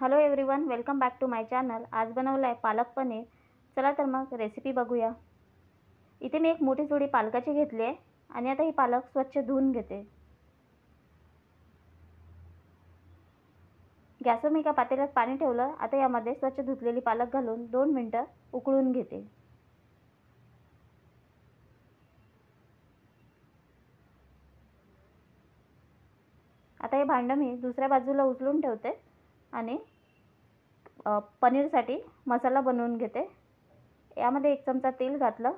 Hello everyone, welcome back to my channel. आज बनवलं आहे पालक पनीर. चला तर मग रेसिपी बघूया. इथे मी एक मोठी जोडी पालकाची घेतली आहे आणि आता ही पालक स्वच्छ धुवून घेते. गॅसवर मी एका पातेल्यात पाणी ठेवलं. आता यामध्ये स्वच्छ धुतलेली पालक घालून 2 मिनिटं उकळून घेते. आता हे भांडं मी दुसऱ्या बाजूला उचलून ठेवते आणि पनीरसाठी मसाला बनवून घेते. यामध्ये 1 चमचा तेल घातलं,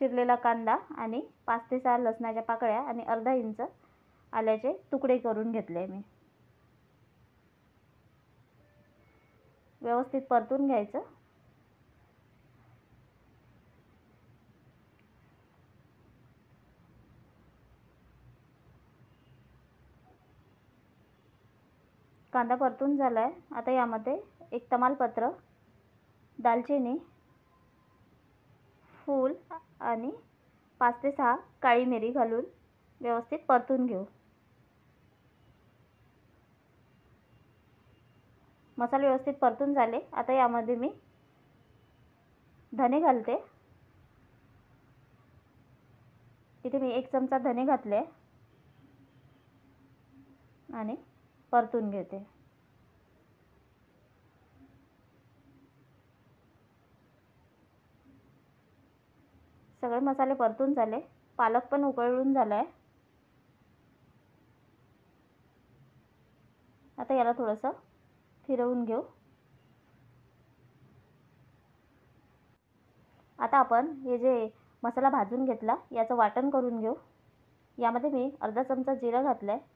चिरलेला कांदा आणि 5 ते 6 लसणाच्या पाकळ्या आणि अर्धा इंच आल्याचे तुकडे करून घेतले. मी व्यवस्थित परतून घ्यायचं. कांदा परतून झाला आहे. आता यामध्ये 1 तमालपत्र, दालचिनी, फूल आणि 5 ते 6 काळी मिरी घालून व्यवस्थित परतून घेऊ. मसाले व्यवस्थित परतून झाले. आता यामध्ये मी धने घालते. इथे मी 1 चमचा धने घातले आणि परतून घेते. सगळे मसाले परतून झाले. पालक पण उकळून झाला आहे. आता याला थोडंसं फिरवून घेऊ. आता आपण हे जे मसाला भाजून घेतला याचं वाटण करून घेऊ. यामध्ये मी अर्धा चमचा जिरं घातलं आहे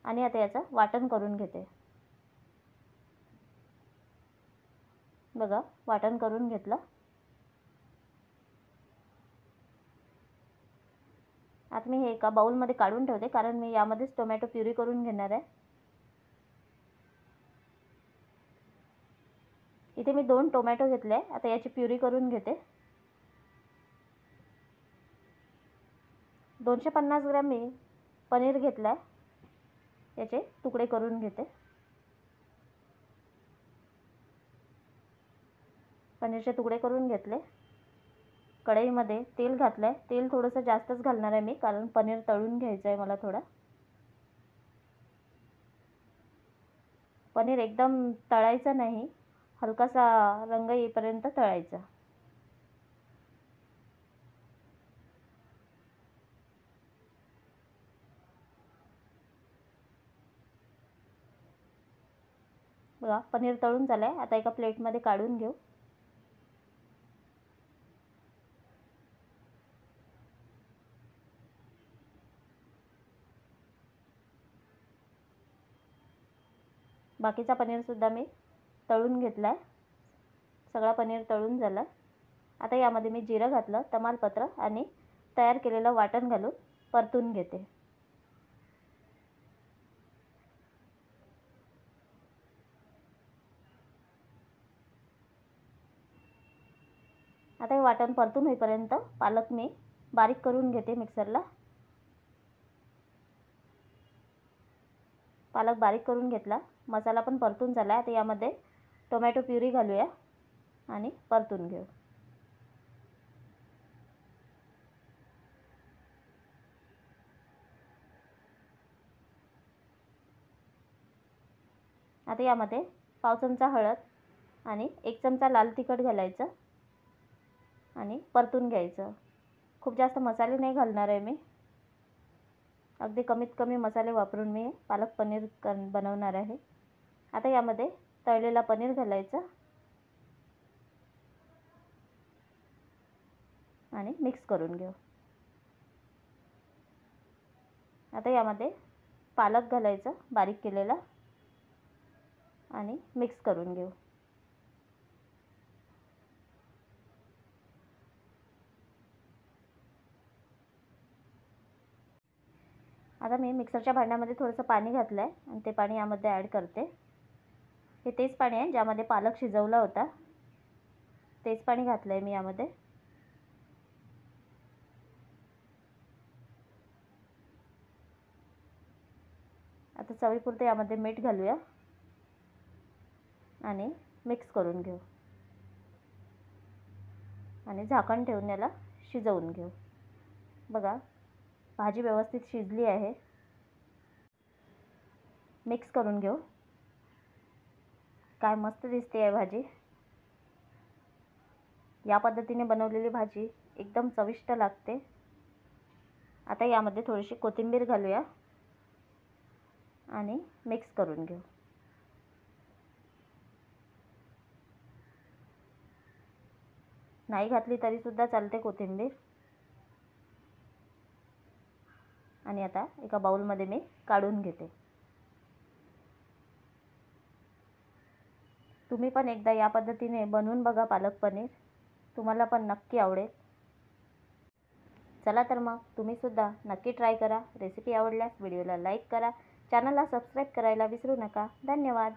आणि आता याचं वाटण करून घेते. बघा, वाटण करून घेतलं. आता मी हे एका बाउलमध्ये काढून ठेवते, कारण मी यामध्येच टोमॅटो प्युरी करून घेणार आहे. इथे मी 2 टोमॅटो घेतले. आता याची प्युरी करून घेते. 250 ग्रॅम मी पनीर घेतलं आहे. याचे तुकडे करून घेते. पनीरचे तुकडे करून घेतले. कढईमध्ये तेल घातलं आहे. तेल थोडंसं जास्तच घालणार आहे मी, कारण पनीर तळून घ्यायचं आहे मला थोडा. पनीर एकदम तळायचं नाही, हलकासा रंग येईपर्यंत तळायचा. बघा, पनीर तळून झालं आहे. आता एका प्लेटमध्ये काढून घेऊ. बाकीचा पनीरसुद्धा मी तळून घेतला आहे. सगळा पनीर तळून झाला. आता यामध्ये मी जिरं घातलं, तमालपत्र आणि तयार केलेलं वाटण घालून परतून घेते. आता हे वाटण परतून होईपर्यंत पालक मी बारीक करून घेते मिक्सरला. पालक बारीक करून घेतला. मसाला पण परतून झाला. आता यामध्ये टोमॅटो प्युरी घालूया आणि परतून घेऊ. आता यामध्ये पाव चमचा हळद आणि 1 चमचा लाल तिखट घालायचं आणि परतून घ्यायचं. खूप जास्त मसाले नाही घालणार आहे मी. अगदी कमीत कमी मसाले वापरून मी पालक पनीर बनवणार आहे. आता यामध्ये तळलेला पनीर घालायचा आणि मिक्स करून घेऊ. आता यामध्ये पालक घालायचा बारीक केलेला आणि मिक्स करून घेऊ. आता मी मिक्सरच्या भांड्यामध्ये थोडंसं पाणी घातलं आहे आणि ते पाणी यामध्ये ॲड करते. हे तेच पाणी आहे ज्यामध्ये पालक शिजवला होता. तेच पाणी घातलं आहे मी यामध्ये. आता आता चवीपुरतं यामध्ये मीठ घालूया आणि मिक्स करून घेऊ आणि झाकण ठेवून याला शिजवून घेऊ. बघा भाजी व्यवस्थित शिजली आहे. मिक्स करून घेऊ. काय मस्त दिसते आहे भाजी. या पद्धतीने बनवलेली भाजी एकदम चविष्ट लागते. आता यामध्ये थोडीशी कोथिंबीर घालूया आणि मिक्स करून घेऊ. नाही घातली तरी सुद्धा चालते कोथिंबीर. आणि आता एका बाउलमध्ये मी काढून घेते. तुम्ही पण एकदा या पद्धतीने बनवून बघा पालक पनीर. तुम्हाला पण नक्की आवडेल. चला तर मग तुम्ही सुद्धा नक्की ट्राय करा. रेसिपी आवडल्यास व्हिडिओला लाईक करा. चॅनलला सबस्क्राईब करायला विसरू नका. धन्यवाद.